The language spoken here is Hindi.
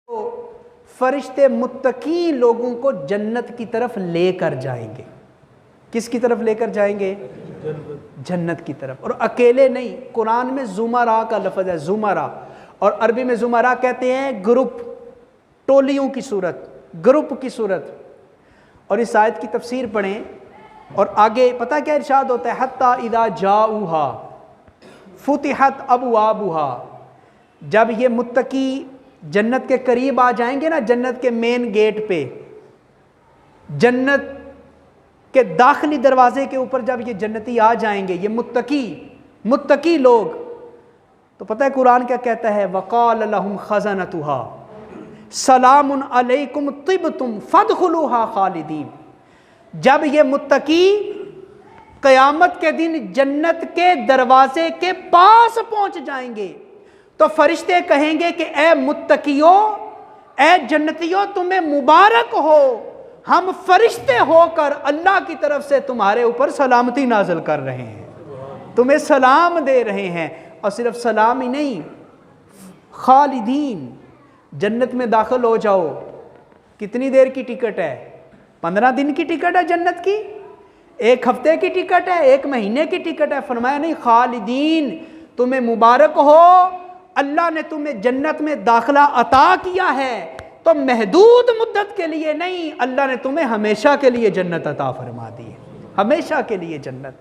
तो फरिश्ते मुत्तकी लोगों को जन्नत की तरफ लेकर जाएंगे। किसकी तरफ लेकर जाएंगे? जन्नत की तरफ। और अकेले नहीं, कुरान में जुमरा का लफ्ज़ है, जुमरा, और अरबी में जुमरा कहते हैं ग्रुप, टोलियों की सूरत, ग्रुप की सूरत। और इस आयत की तफसीर पढ़ें और आगे पता क्या इरशाद होता है, हत्ता इदा जाऊहा फुतिहत अबवाबुहा। जब ये मुत्तकी जन्नत के करीब आ जाएंगे ना, जन्नत के मेन गेट पे, जन्नत के दाखिली दरवाजे के ऊपर जब ये जन्नती आ जाएंगे, ये मुत्तकी लोग, तो पता है कुरान क्या कहता है, वक़ाल लहुम खज़नतुहा सलामुन अलैकुम तिबतुम फदखुलूहा खालिदीन। जब ये मुत्तकी क़यामत के दिन जन्नत के दरवाजे के पास पहुंच जाएंगे तो फरिश्ते कहेंगे कि ए मुत्तकियों, ए जन्नतियों, तुम्हें मुबारक हो, हम फरिश्ते होकर अल्लाह की तरफ से तुम्हारे ऊपर सलामती नाज़िल कर रहे हैं, तुम्हें सलाम दे रहे हैं। और सिर्फ सलाम ही नहीं, खालिदीन, जन्नत में दाखिल हो जाओ। कितनी देर की टिकट है? 15 दिन की टिकट है जन्नत की, 1 हफ्ते की टिकट है, 1 महीने की टिकट है? फरमाया नहीं, खालिदीन, तुम्हें मुबारक हो, अल्लाह ने तुम्हें जन्नत में दाखिला अता किया है, तो महदूद मुद्दत के लिए नहीं, अल्लाह ने तुम्हें हमेशा के लिए जन्नत अता फरमा दी है, हमेशा के लिए जन्नत।